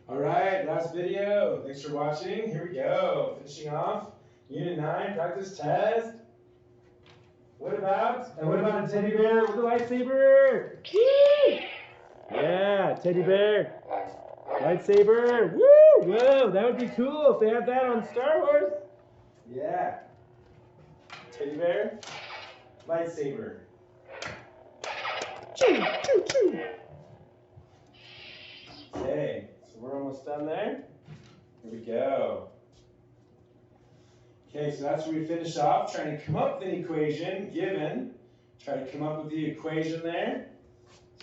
All right, last video. Thanks for watching. Here we go. Finishing off Unit 9, practice test. What about a teddy bear with a lightsaber? Woo! Yeah, teddy bear. Lightsaber. Woo! Whoa, that would be cool if they had that on Star Wars. Yeah. Teddy bear, lightsaber. Choo, choo, choo. Okay, so we're almost done there. Here we go. Okay, so that's where we finish off, trying to come up with an equation given. Try to come up with the equation there.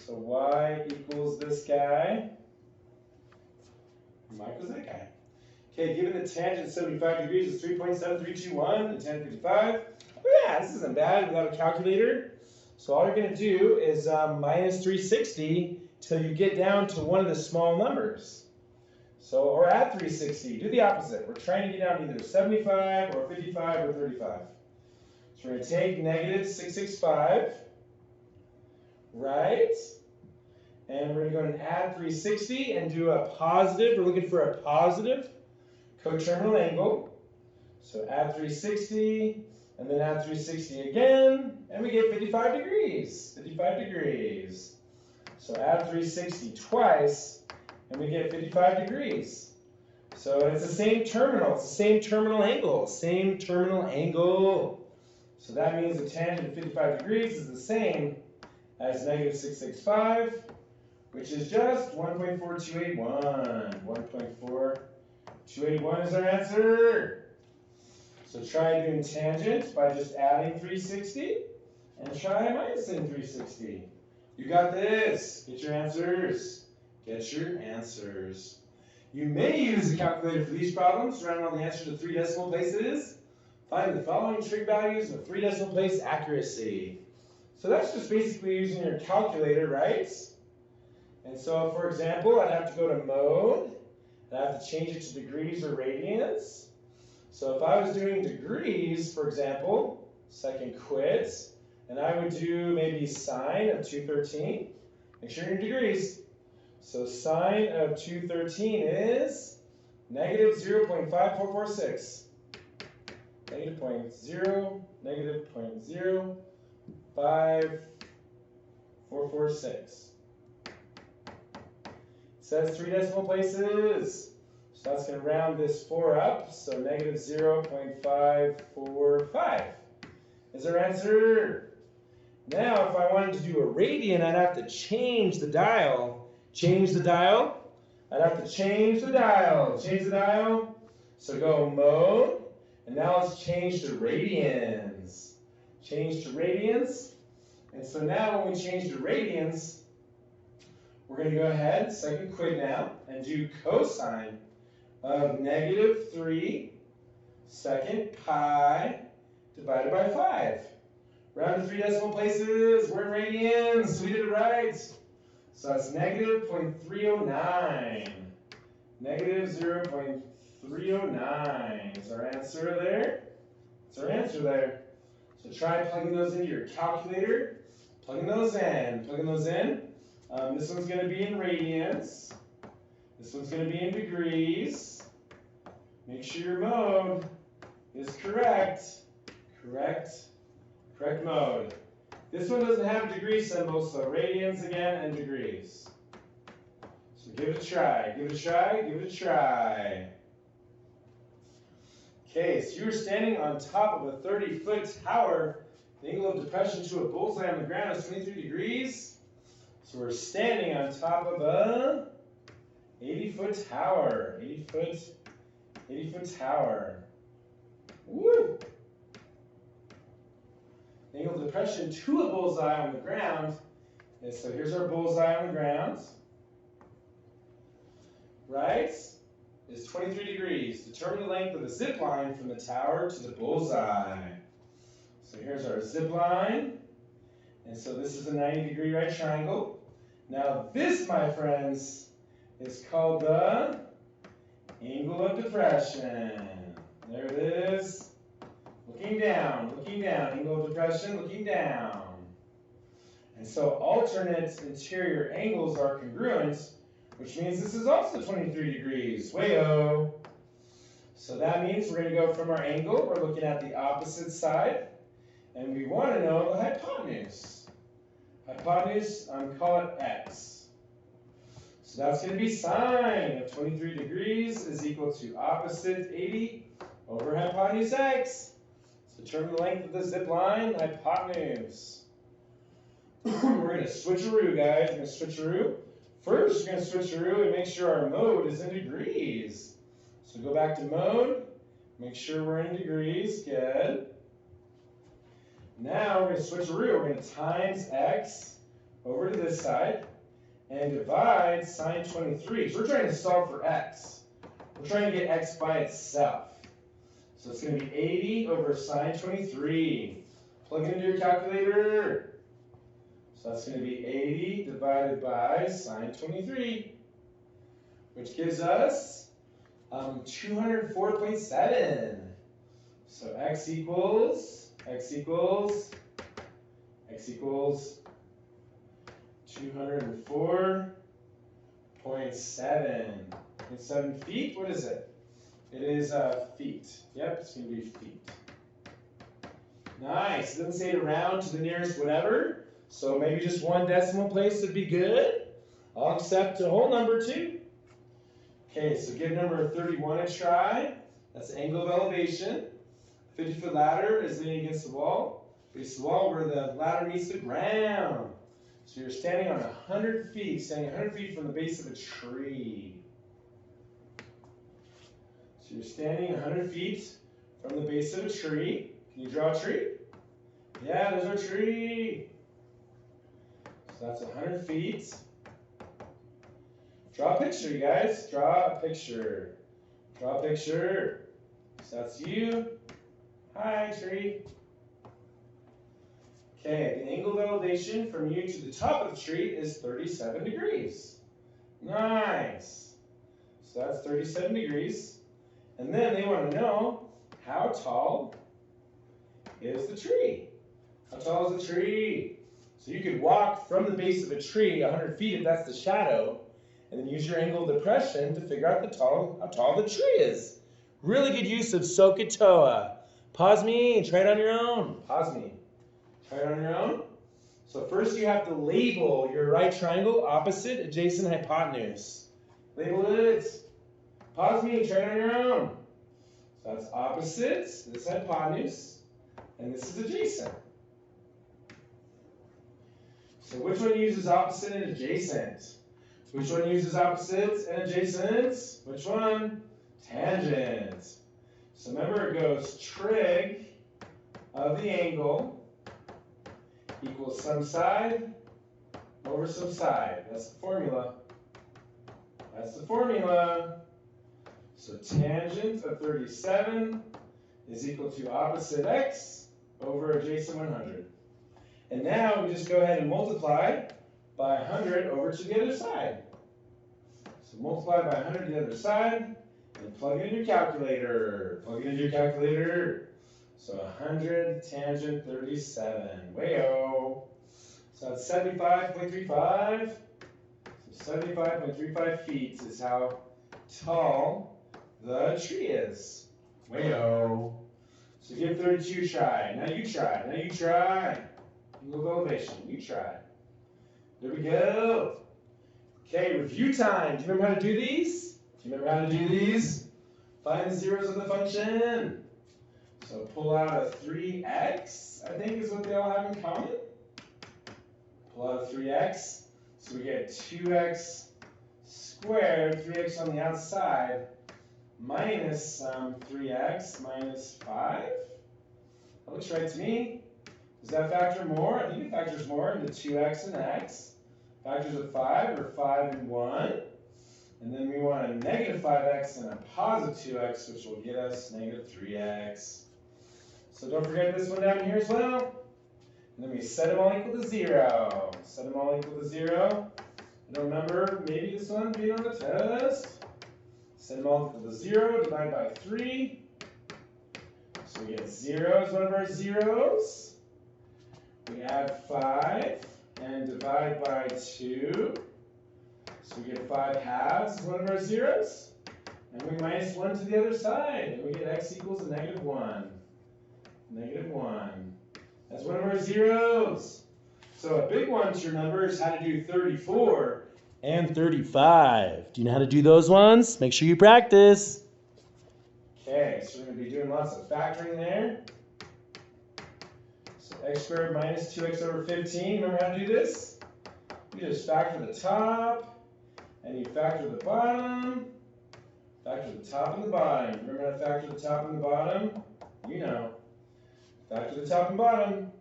So y equals this guy. Y equals that guy. Okay, given the tangent 75 degrees is 3.7321 and tan 55. Oh yeah, this isn't bad without a calculator. So all you're going to do is minus 360 till you get down to one of the small numbers. So, or add 360. Do the opposite. We're trying to get down to either 75 or 55 or 35. So we're going to take negative 665, right? And we're going to go and add 360 and do a positive. We're looking for a positive coterminal angle. So add 360 and then add 360 again, and we get 55 degrees. 55 degrees. So add 360 twice, and we get 55 degrees. So it's the same terminal. It's the same terminal angle. Same terminal angle. So that means the tangent of 55 degrees is the same as negative 665, which is just 1.4281. 1.4281 is our answer. So try doing tangent by just adding 360 and try minusing 360. You got this. Get your answers. Get your answers. You may use a calculator for these problems. Round all the answers to 3 decimal places. Find the following trig values of 3 decimal place accuracy. So that's just basically using your calculator, right? And so, for example, I'd have to go to mode. I'd have to change it to degrees or radians. So if I was doing degrees, for example, second quit, and I would do maybe sine of 213. Make sure you're in degrees. So sine of 213 is negative 0.5446. Negative 0.5446. It says 3 decimal places. So that's going to round this 4 up. So negative 0.545 is our answer. Now, if I wanted to do a radian, I'd have to change the dial. Change the dial. I'd have to change the dial. Change the dial. So go mode. And now let's change to radians. Change to radians. And so now when we change to radians, we're going to go ahead, second quid now, and do cosine of negative 3 second pi divided by 5. Round to 3 decimal places. We're in radians. So we did it right. So that's negative 0.309. Negative 0.309 is our answer there. That's our answer there. So try plugging those into your calculator. Plugging those in. Plugging those in. This one's going to be in radians. This one's going to be in degrees. Make sure your mode is correct. Correct mode. This one doesn't have a degree symbol, so radians again and degrees. So give it a try. Give it a try. Give it a try. Okay, so you're standing on top of a 30-foot tower. The angle of depression to a bullseye on the ground is 23 degrees. So we're standing on top of a 80-foot tower. 80-foot tower. Woo! The angle of depression to a bullseye on the ground is, so here's our bullseye on the ground, right, is 23 degrees. Determine the length of the zip line from the tower to the bullseye. So here's our zip line, and so this is a 90-degree right triangle. Now this, my friends, is called the angle of depression. There it is. Looking down, angle of depression, looking down. And so alternate interior angles are congruent which means this is also 23 degrees. Way-o. So that means we're going to go from our angle. We're looking at the opposite side, and we want to know the hypotenuse. Hypotenuse, call it x. So that's going to be sine of 23 degrees is equal to opposite 80 over hypotenuse x. So determine the length of the zip line, hypotenuse. We're going to switcheroo, guys. We're going to switcheroo. First, we're going to switcheroo and make sure our mode is in degrees. So go back to mode. Make sure we're in degrees. Good. Now we're going to switcheroo. We're going to times x over to this side and divide sine 23. So we're trying to solve for x. We're trying to get x by itself. So it's going to be 80 over sine 23. Plug it into your calculator. So that's going to be 80 divided by sine 23, which gives us 204.7. So x equals 204.7. 7 feet, what is it? It is feet. Yep, it's going to be feet. Nice. It doesn't say to round to the nearest whatever, so maybe just one decimal place would be good. I'll accept a whole number too. Okay, so give number 31 a try. That's the angle of elevation. 50-foot ladder is leaning against the wall. Face the wall where the ladder meets the ground. So you're standing on 100 feet, standing 100 feet from the base of a tree. So you're standing 100 feet from the base of a tree. Can you draw a tree? Yeah, there's our tree. So that's 100 feet. Draw a picture, you guys. Draw a picture. Draw a picture. So that's you. Hi, tree. Okay, the angle of elevation from you to the top of the tree is 37 degrees. Nice. So that's 37 degrees. And then they want to know, how tall is the tree? How tall is the tree? So you could walk from the base of a tree 100 feet if that's the shadow, and then use your angle of depression to figure out how tall the tree is. Really good use of SOHCAHTOA. Pause me and try it on your own. Pause me. Try it on your own. So first you have to label your right triangle, opposite, adjacent, hypotenuse. Label it. Pause me and try it on your own. So that's opposite, this is hypotenuse, and this is adjacent. So which one uses opposite and adjacent? Which one uses opposite and adjacent? Which one? Tangent. So remember, it goes trig of the angle equals some side over some side. That's the formula. That's the formula. So tangent of 37 is equal to opposite x over adjacent 100. And now we just go ahead and multiply by 100 over to the other side. So multiply by 100 to the other side, and plug it in your calculator. Plug it into your calculator. So 100 tangent 37. Way-o. So that's 75.35. So 75.35 feet is how tall the tree is. Way-o. So give 32 a try. Now you try. Now you try. Angle of elevation. You try. There we go. Okay, review time. Do you remember how to do these? Do you remember how to do these? Find the zeros of the function. So pull out a 3x, I think is what they all have in common. Pull out a 3x. So we get 2x squared, 3x on the outside, minus 3x minus 5. That looks right to me. Does that factor more? I think it factors more into 2x and x. Factors of 5 are 5 and 1. And then we want a negative 5x and a positive 2x, which will get us negative 3x. So don't forget this one down here as well. And then we set them all equal to 0. Set them all equal to 0. I don't remember maybe this one being on the test. Set them all equal to 0, divide by 3. So we get 0 as one of our zeros. We add 5 and divide by 2. So we get 5 halves as one of our zeros. And we minus 1 to the other side. And we get x equals a negative 1. Negative 1. That's one of our zeros. So a big one to your number is how to do 34 and 35. Do you know how to do those ones? Make sure you practice. Okay, so we're going to be doing lots of factoring there. So x squared minus 2x over 15. Remember how to do this? You just factor the top, and you factor the bottom. Factor the top and the bottom. Remember how to factor the top and the bottom? You know. Factor the top and bottom.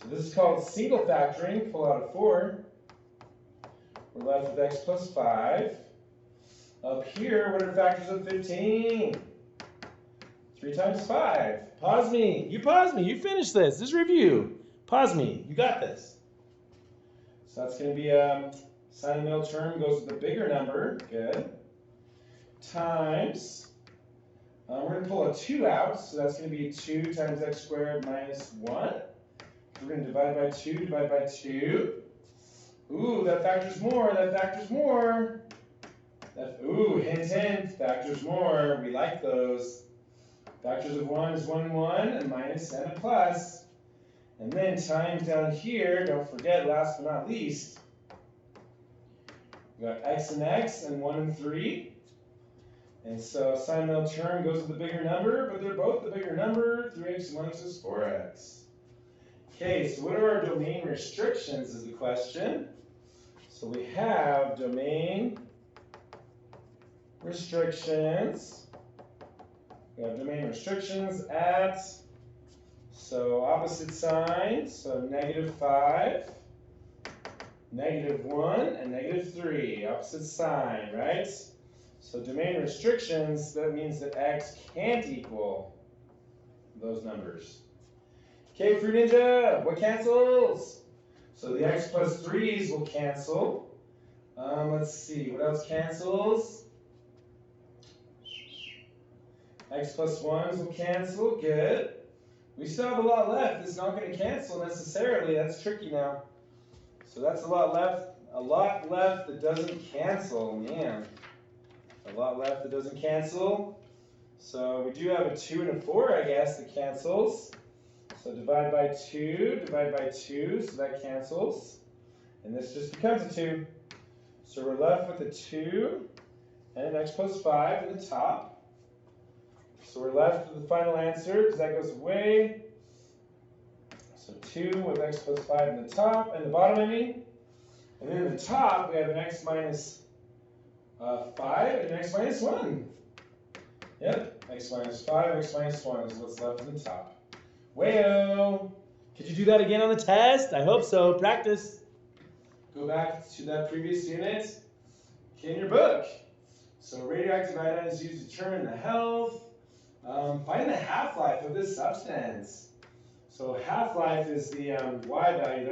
So this is called single factoring. Pull out a 4. We're left with x plus 5. Up here, what are the factors of 15? 3 times 5. Pause me. You pause me. You finish this. This review. Pause me. You got this. So that's going to be sign of the middle term goes with the bigger number. Good. Times. We're going to pull a 2 out. So that's going to be 2 times x squared minus 1. We're going to divide by 2. Divide by 2. Ooh, that factors more. That factors more. Ooh, hint, hint. Factors more. We like those. Factors of 1 is 1 and 1, a minus and a plus. And then times down here, don't forget, last but not least, we got x and x and 1 and 3. And so sign of the middle term goes with the bigger number, but they're both the bigger number. 3x and 1x is 4x. Okay, so what are our domain restrictions is the question. So we have domain restrictions. We have domain restrictions at, so opposite sign, so negative 5, negative 1, and negative 3. Opposite sign, right? So domain restrictions, that means that x can't equal those numbers. Okay, Fruit Ninja, what cancels? So the x plus 3's will cancel. Let's see, what else cancels? X plus 1's will cancel, good. We still have a lot left. It's not going to cancel necessarily. That's tricky now. So that's a lot left that doesn't cancel, man. A lot left that doesn't cancel. So we do have a 2 and a 4, I guess, that cancels. So divide by 2, so that cancels. And this just becomes a 2. So we're left with a 2 and an x plus 5 in the top. So we're left with the final answer, because that goes away. So 2 with x plus 5 in the top, and the bottom, I mean. And then in the top, we have an x minus 5 and an x minus 1. Yep, x minus 5, x minus 1 is what's left in the top. Wayo! Could you do that again on the test? I hope so. Practice. Go back to that previous unit. Okay, in your book. So radioactive ions used to determine the health. Find the half-life of this substance. So half-life is the Y value.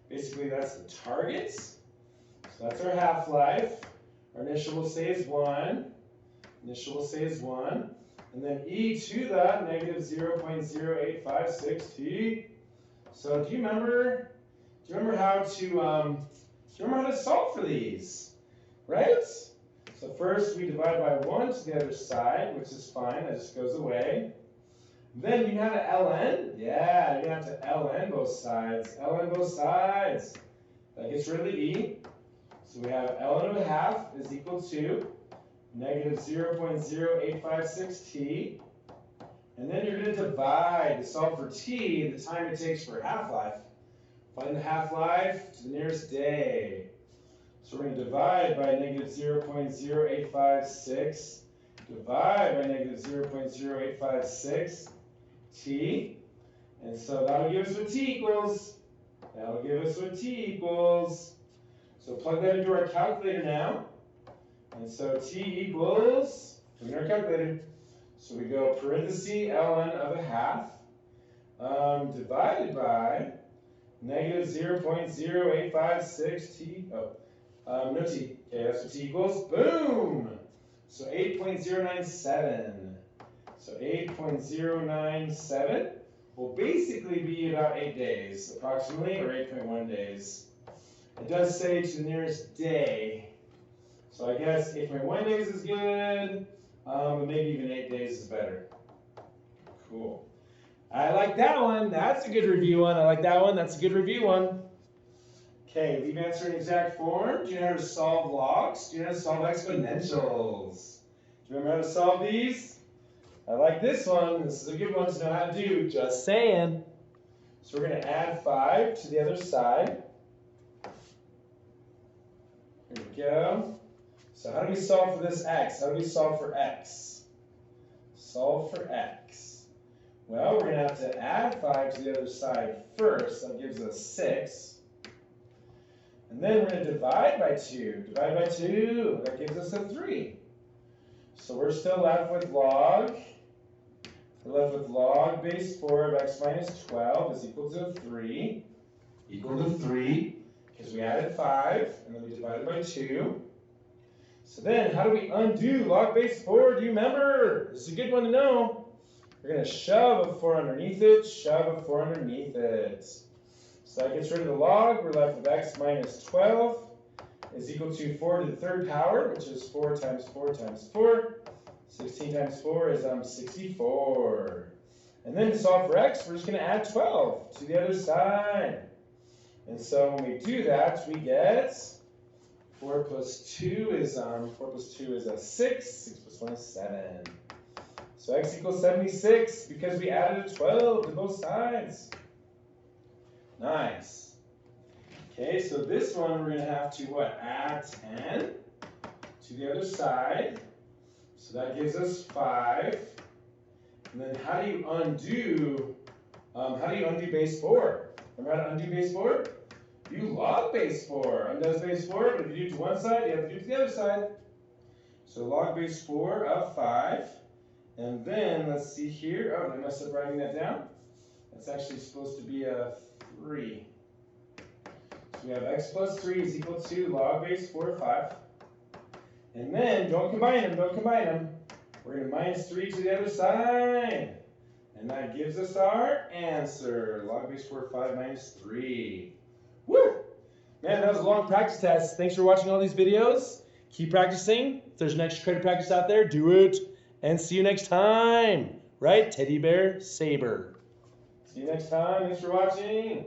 Basically that's the target. So that's our half-life. Our initial we'll say is 1. Initial we'll say is 1. And then e to the negative 0.0856 t. So do you remember how to solve for these? Right? So first we divide by 1 to the other side, which is fine, that just goes away. Then you know how to ln? Yeah, you have to ln both sides. Ln both sides. That gets rid of the e. So we have ln of a half is equal to negative 0.0856 t. And then you're going to divide to solve for t, the time it takes for half-life. Find the half-life to the nearest day. So we're going to divide by negative 0.0856, divide by negative 0.0856 t. And so that'll give us what t equals. That'll give us what t equals. So plug that into our calculator now. And so t equals, in our calculator, so we go parenthesis ln of a half divided by negative 0.0856 t. No t. Okay, that's what t equals. Boom! So 8.097. So 8.097 will basically be about 8 days, approximately, or 8.1 days. It does say to the nearest day. So I guess 8.1 days is good, but maybe even 8 days is better. Cool. I like that one. That's a good review one. I like that one. That's a good review one. Okay, leave answer in exact form. Do you know how to solve logs? Do you know how to solve exponentials? Do you remember how to solve these? I like this one. This is a good one to know how to do. Just saying. So we're going to add 5 to the other side. Here we go. So how do we solve for this x? How do we solve for x? Solve for x. Well, we're going to have to add 5 to the other side first. That gives us 6. And then we're going to divide by 2. Divide by 2. That gives us a 3. So we're still left with log. We're left with log base 4 of x minus 12 is equal to 3. Equal to 3. Because we added 5. And then we divided by 2. So then, how do we undo log base 4? Do you remember? This is a good one to know. We're going to shove a 4 underneath it. Shove a 4 underneath it. So that gets rid of the log. We're left with x minus 12 is equal to 4 to the 3rd power, which is 4 times 4 times 4. 16 times 4 is 64. And then to solve for x, we're just going to add 12 to the other side. And so when we do that, we get 4 plus 2 is 6. 6 plus 1 is 7. So x equals 76 because we added a 12 to both sides. Nice. Okay, so this one we're going to have to what? Add 10 to the other side. So that gives us 5. And then how do you undo base 4? Remember how to undo base 4? You log base 4. Undoes base 4, but if you do it to one side, you have to do it to the other side. So log base 4 of 5. And then, let's see here. Oh, I messed up writing that down. That's actually supposed to be a 3. So we have x plus 3 is equal to log base 4 of 5. And then, don't combine them, don't combine them. We're going to minus 3 to the other side. And that gives us our answer. Log base 4 of 5 minus 3. Woo! Man, that was a long practice test. Thanks for watching all these videos. Keep practicing. If there's an extra credit practice out there, do it. And see you next time. Right? Teddy Bear Saber. See you next time. Thanks for watching.